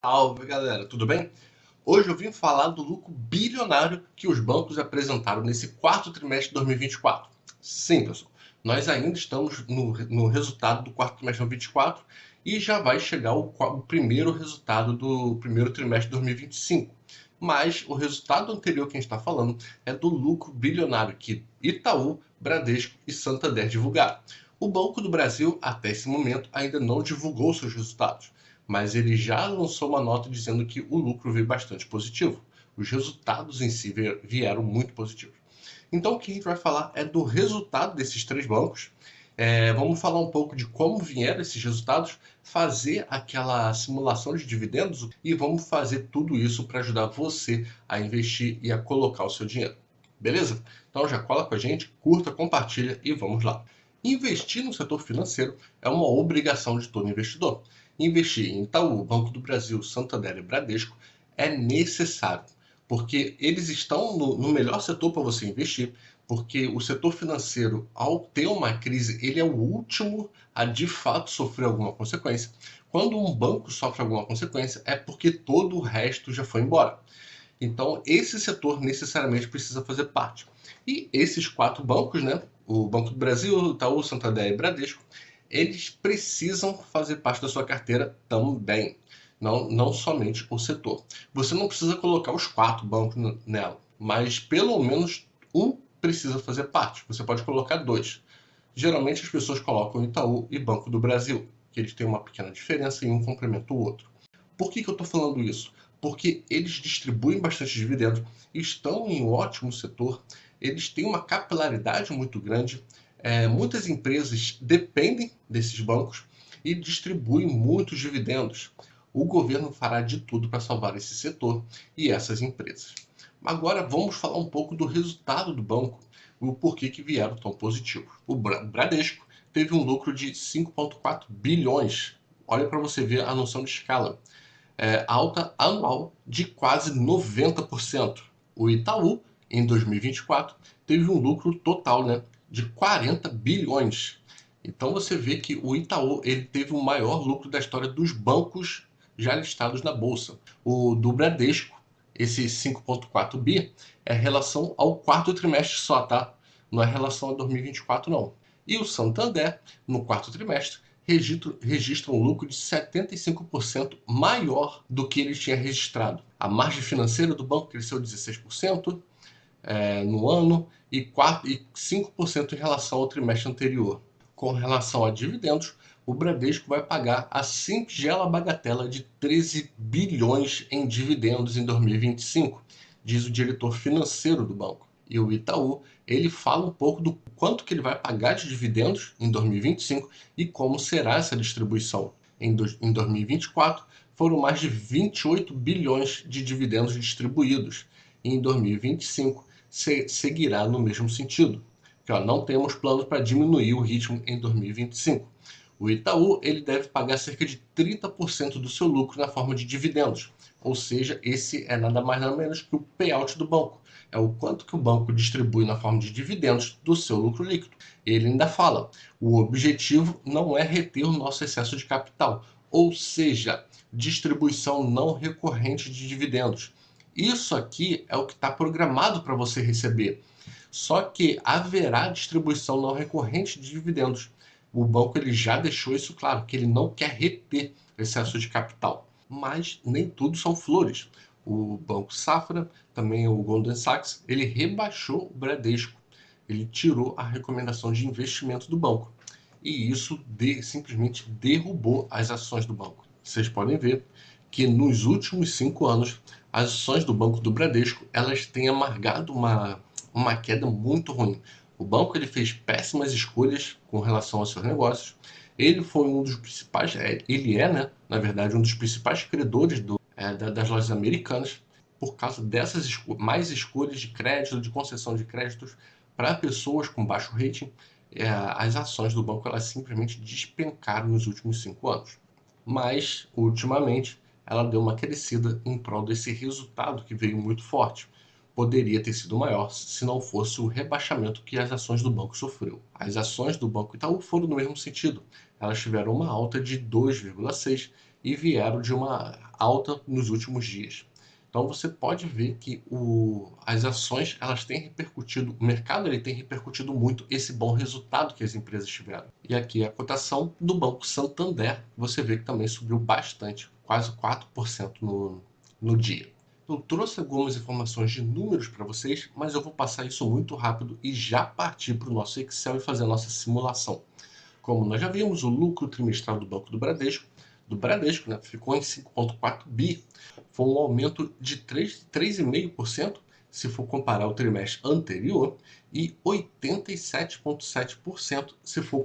Salve galera, tudo bem? Hoje eu vim falar do lucro bilionário que os bancos apresentaram nesse quarto trimestre de 2024. Sim, pessoal, nós ainda estamos no resultado do quarto trimestre de 2024 e já vai chegar o primeiro resultado do primeiro trimestre de 2025. Mas o resultado anterior que a gente está falando é do lucro bilionário que Itaú, Bradesco e Santander divulgaram. O Banco do Brasil, até esse momento, ainda não divulgou seus resultados, mas ele já lançou uma nota dizendo que o lucro veio bastante positivo. Os resultados em si vieram muito positivos. Então, o que a gente vai falar é do resultado desses três bancos. Vamos falar um pouco de como vieram esses resultados, fazer aquela simulação de dividendos e vamos fazer tudo isso para ajudar você a investir e a colocar o seu dinheiro. Beleza? Então já cola com a gente, curta, compartilha e vamos lá. Investir no setor financeiro é uma obrigação de todo investidor. Investir em Itaú, Banco do Brasil, Santander e Bradesco é necessário, porque eles estão no melhor setor para você investir, porque o setor financeiro, ao ter uma crise, ele é o último a de fato sofrer alguma consequência. Quando um banco sofre alguma consequência, é porque todo o resto já foi embora. Então, esse setor necessariamente precisa fazer parte. E esses quatro bancos, né, o Banco do Brasil, Itaú, Santander e Bradesco, eles precisam fazer parte da sua carteira também, não somente o setor. Você não precisa colocar os quatro bancos nela, mas pelo menos um precisa fazer parte. Você pode colocar dois. Geralmente as pessoas colocam Itaú e Banco do Brasil, que eles têm uma pequena diferença e um complementa o outro. Por que eu estou falando isso? Porque eles distribuem bastante dividendos, estão em um ótimo setor, eles têm uma capilaridade muito grande, muitas empresas dependem desses bancos e distribuem muitos dividendos. O governo fará de tudo para salvar esse setor e essas empresas. Agora vamos falar um pouco do resultado do banco, o porquê que vieram tão positivos. O Bradesco teve um lucro de 5,4 bilhões. Olha para você ver a noção de escala. Alta anual de quase 90%. O Itaú, em 2024, teve um lucro total, né, de 40 bilhões. Então você vê que o Itaú ele teve o maior lucro da história dos bancos já listados na bolsa. O do Bradesco, esse 5,4 bi, é relação ao quarto trimestre só, tá? Não é relação a 2024 não. E o Santander, no quarto trimestre, registra um lucro de 75% maior do que ele tinha registrado. A margem financeira do banco cresceu 16% no ano e 5% em relação ao trimestre anterior. Com relação a dividendos, o Bradesco vai pagar a singela bagatela de 13 bilhões em dividendos em 2025, diz o diretor financeiro do banco. E o Itaú, ele fala um pouco do quanto que ele vai pagar de dividendos em 2025 e como será essa distribuição. Em 2024, foram mais de 28 bilhões de dividendos distribuídos. E em 2025, seguirá no mesmo sentido. Que, não temos planos para diminuir o ritmo em 2025. O Itaú ele deve pagar cerca de 30% do seu lucro na forma de dividendos, ou seja, esse é nada mais nada menos que o payout do banco. É o quanto que o banco distribui na forma de dividendos do seu lucro líquido. Ele ainda fala, o objetivo não é reter o nosso excesso de capital, ou seja, distribuição não recorrente de dividendos. Isso aqui é o que está programado para você receber. Só que haverá distribuição não recorrente de dividendos. O banco ele já deixou isso claro, que ele não quer reter excesso de capital. Mas nem tudo são flores. O Banco Safra, também o Goldman Sachs, ele rebaixou o Bradesco. Ele tirou a recomendação de investimento do banco. E isso simplesmente derrubou as ações do banco. Vocês podem ver que nos últimos 5 anos, as ações do Banco do Bradesco elas têm amargado uma queda muito ruim. O banco ele fez péssimas escolhas com relação aos seus negócios. Ele foi um dos principais, ele é, né, na verdade, um dos principais credores das lojas americanas por causa dessas mais escolhas de crédito, de concessão de créditos para pessoas com baixo rating. As ações do banco elas simplesmente despencaram nos últimos 5 anos. Mas, ultimamente, ela deu uma crescida em prol desse resultado que veio muito forte. Poderia ter sido maior se não fosse o rebaixamento que as ações do banco sofreu. As ações do Banco Itaú foram no mesmo sentido. Elas tiveram uma alta de 2,6 e vieram de uma alta nos últimos dias. Então você pode ver que as ações elas têm repercutido, o mercado ele tem repercutido muito esse bom resultado que as empresas tiveram. E aqui a cotação do Banco Santander, você vê que também subiu bastante, quase 4% no dia. Eu trouxe algumas informações de números para vocês, mas eu vou passar isso muito rápido e já partir para o nosso Excel e fazer a nossa simulação. Como nós já vimos, o lucro trimestral do Banco do Bradesco, né, ficou em 5,4 bi. Foi um aumento de 3,5% se for comparar o trimestre anterior e 87,7% se for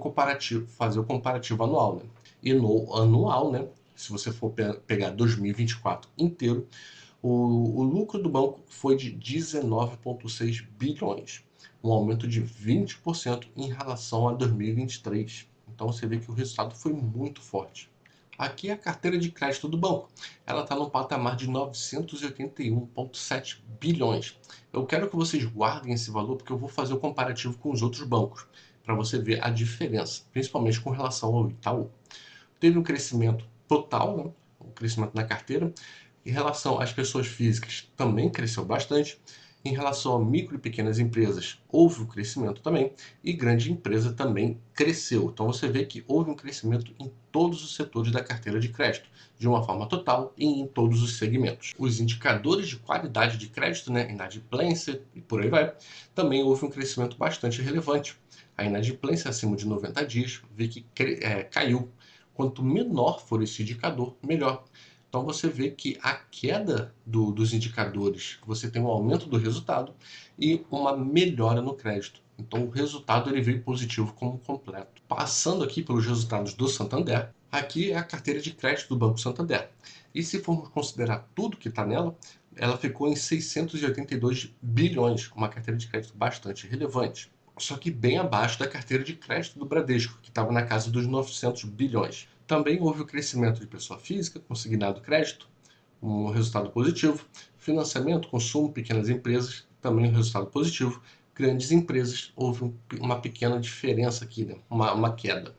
fazer o comparativo anual. Né? E no anual, né, se você for pegar 2024 inteiro, o lucro do banco foi de 19,6 bilhões, um aumento de 20% em relação a 2023. Então você vê que o resultado foi muito forte. Aqui é a carteira de crédito do banco. Ela está no patamar de 981,7 bilhões. Eu quero que vocês guardem esse valor porque eu vou fazer o comparativo com os outros bancos, para você ver a diferença, principalmente com relação ao Itaú. Teve um crescimento total, né? Um crescimento na carteira. Em relação às pessoas físicas, também cresceu bastante. Em relação a micro e pequenas empresas, houve um crescimento também. E grande empresa também cresceu. Então você vê que houve um crescimento em todos os setores da carteira de crédito, de uma forma total e em todos os segmentos. Os indicadores de qualidade de crédito, né, inadimplência e por aí vai, também houve um crescimento bastante relevante. A inadimplência acima de 90 dias vê que caiu. Quanto menor for esse indicador, melhor. Então você vê que a queda dos indicadores, você tem um aumento do resultado e uma melhora no crédito. Então o resultado ele veio positivo como completo. Passando aqui pelos resultados do Santander, aqui é a carteira de crédito do Banco Santander. E se formos considerar tudo que está nela, ela ficou em 682 bilhões, uma carteira de crédito bastante relevante. Só que bem abaixo da carteira de crédito do Bradesco, que estava na casa dos 900 bilhões. Também houve o crescimento de pessoa física, consignado crédito, um resultado positivo. Financiamento, consumo, pequenas empresas, também um resultado positivo. Grandes empresas, houve uma pequena diferença aqui, né? uma queda.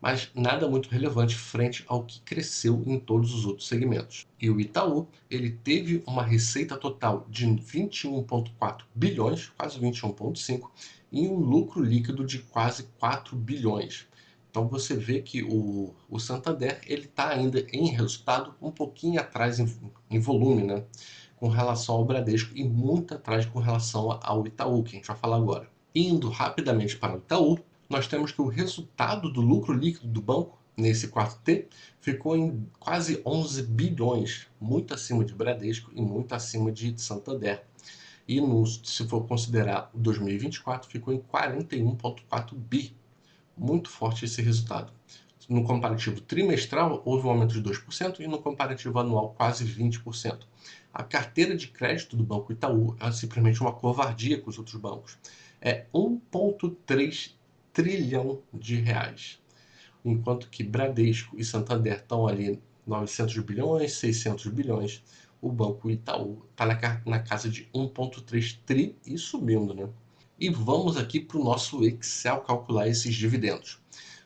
Mas nada muito relevante frente ao que cresceu em todos os outros segmentos. E o Itaú, ele teve uma receita total de 21,4 bilhões, quase 21,5, e um lucro líquido de quase 4 bilhões. Então você vê que o Santander ele está ainda em resultado um pouquinho atrás em volume, né? Com relação ao Bradesco e muito atrás com relação ao Itaú, que a gente vai falar agora. Indo rapidamente para o Itaú, nós temos que o resultado do lucro líquido do banco, nesse quarto T, ficou em quase 11 bilhões, muito acima de Bradesco e muito acima de Santander. E se for considerar 2024, ficou em 41,4 bi. Muito forte esse resultado. No comparativo trimestral, houve um aumento de 2% e no comparativo anual, quase 20%. A carteira de crédito do Banco Itaú é simplesmente uma covardia com os outros bancos. É 1,3 trilhão de reais. Enquanto que Bradesco e Santander estão ali 900 bilhões, 600 bilhões, o Banco Itaú está na casa de 1,3 tri e subindo, né? E vamos aqui para o nosso Excel calcular esses dividendos.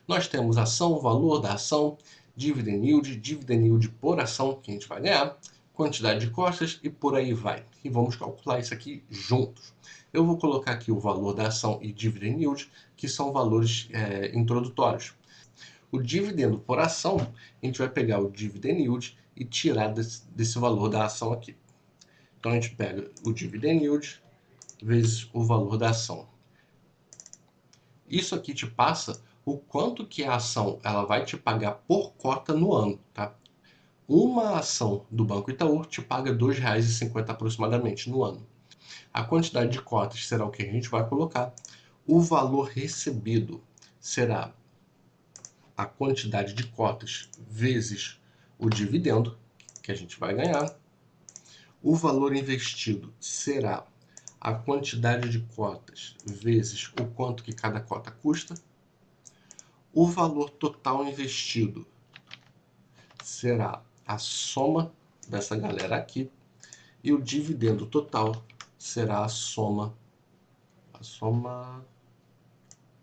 Nós temos ação, valor da ação, dividend yield por ação que a gente vai ganhar, quantidade de costas e por aí vai. E vamos calcular isso aqui juntos. Eu vou colocar aqui o valor da ação e dividend yield, que são valores introdutórios. O dividendo por ação, a gente vai pegar o dividend yield e tirar desse valor da ação aqui. Então a gente pega o dividend yield vezes o valor da ação. Isso aqui te passa o quanto que a ação ela vai te pagar por cota no ano, tá? Uma ação do Banco Itaú te paga R$ 2,50 aproximadamente no ano. A quantidade de cotas será o que a gente vai colocar. O valor recebido será a quantidade de cotas vezes o dividendo que a gente vai ganhar. O valor investido será a quantidade de cotas vezes o quanto que cada cota custa. O valor total investido será a soma dessa galera aqui e o dividendo total será a soma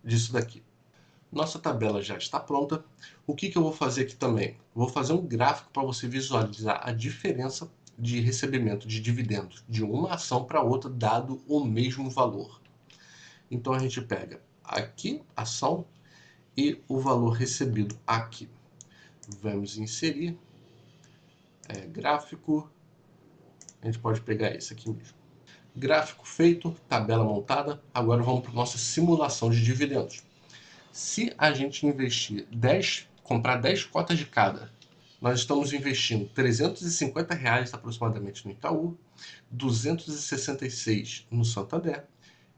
disso daqui. Nossa tabela já está pronta. O que eu vou fazer aqui também? Vou fazer um gráfico para você visualizar a diferença de recebimento de dividendos de uma ação para outra, dado o mesmo valor. Então a gente pega aqui, ação, e o valor recebido aqui. Vamos inserir gráfico. A gente pode pegar esse aqui mesmo. Gráfico feito, tabela montada. Agora vamos para a nossa simulação de dividendos. Se a gente investir 10, comprar 10 cotas de cada, nós estamos investindo R$ 350 aproximadamente no Itaú, 266 no Santander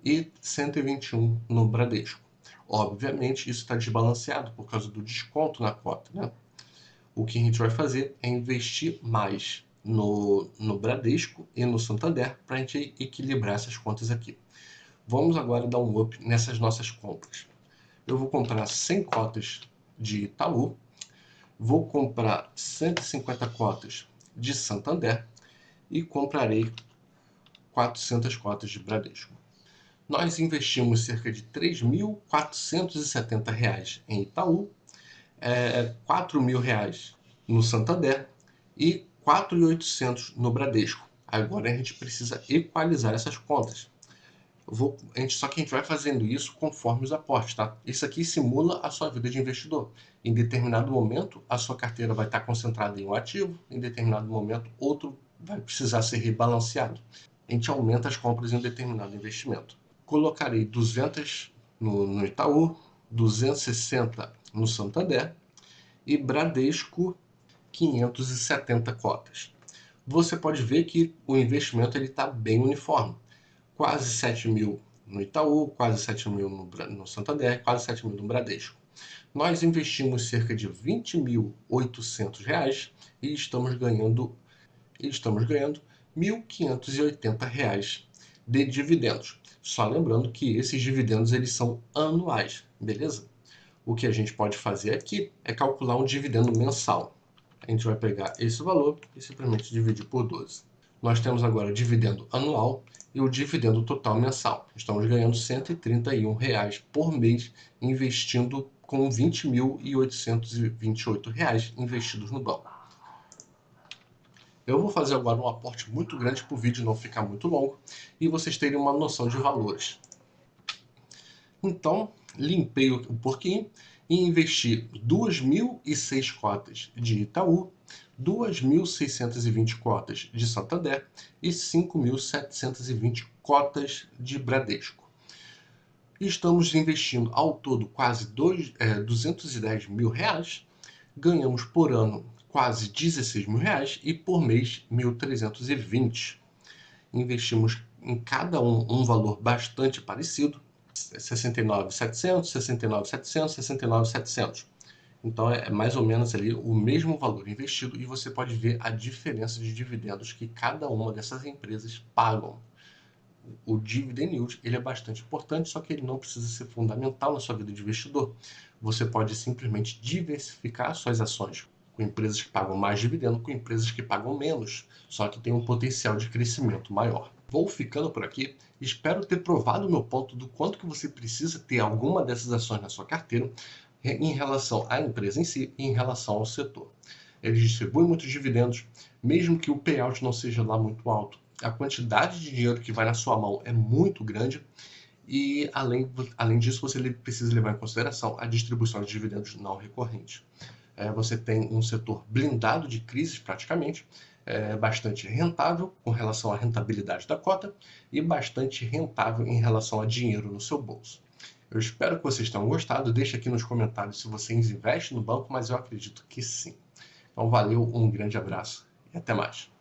e 121 no Bradesco. Obviamente, isso está desbalanceado por causa do desconto na cota, né? O que a gente vai fazer é investir mais no Bradesco e no Santander para a gente equilibrar essas contas aqui. Vamos agora dar um up nessas nossas compras. Eu vou comprar 100 cotas de Itaú, vou comprar 150 cotas de Santander e comprarei 400 cotas de Bradesco. Nós investimos cerca de R$ 3.470 em Itaú, R$ 4.000 no Santander e R$ 4.800 no Bradesco. Agora a gente precisa equalizar essas contas. Só que a gente vai fazendo isso conforme os aportes, tá? Isso aqui simula a sua vida de investidor. Em determinado momento, a sua carteira vai estar concentrada em um ativo, em determinado momento, outro vai precisar ser rebalanceado. A gente aumenta as compras em um determinado investimento. Colocarei 200 no Itaú, 260 no Santander e Bradesco 570 cotas. Você pode ver que o investimento está bem uniforme. Quase 7 mil no Itaú, quase 7 mil no Santander, quase 7 mil no Bradesco. Nós investimos cerca de R$ 20.800 e estamos ganhando R$ 1.580 de dividendos. Só lembrando que esses dividendos eles são anuais, beleza? O que a gente pode fazer aqui é calcular um dividendo mensal. A gente vai pegar esse valor e simplesmente dividir por 12. Nós temos agora o dividendo anual e o dividendo total mensal. Estamos ganhando R$ 131 por mês, investindo com R$ 20.828 investidos no banco. Eu vou fazer agora um aporte muito grande para o vídeo não ficar muito longo e vocês terem uma noção de valores. Então, limpei o porquinho e investi 2.006 cotas de Itaú, 2.620 cotas de Santander e 5.720 cotas de Bradesco. Estamos investindo ao todo quase R$ 210 mil, ganhamos por ano quase R$ 16 mil e por mês R$ 1.320. Investimos em cada um valor bastante parecido, 69.700, 69.700, 69.700. Então é mais ou menos ali o mesmo valor investido e você pode ver a diferença de dividendos que cada uma dessas empresas pagam. O dividend yield ele é bastante importante, só que ele não precisa ser fundamental na sua vida de investidor. Você pode simplesmente diversificar suas ações com empresas que pagam mais dividendo, com empresas que pagam menos, só que tem um potencial de crescimento maior. Vou ficando por aqui, espero ter provado o meu ponto do quanto que você precisa ter alguma dessas ações na sua carteira em relação à empresa em si e em relação ao setor. Eles distribuem muitos dividendos, mesmo que o payout não seja lá muito alto. A quantidade de dinheiro que vai na sua mão é muito grande e, além disso, você precisa levar em consideração a distribuição de dividendos não recorrentes. Você tem um setor blindado de crises praticamente, bastante rentável com relação à rentabilidade da cota e bastante rentável em relação a dinheiro no seu bolso. Eu espero que vocês tenham gostado. Deixe aqui nos comentários se vocês investem no banco, mas eu acredito que sim. Então valeu, um grande abraço e até mais.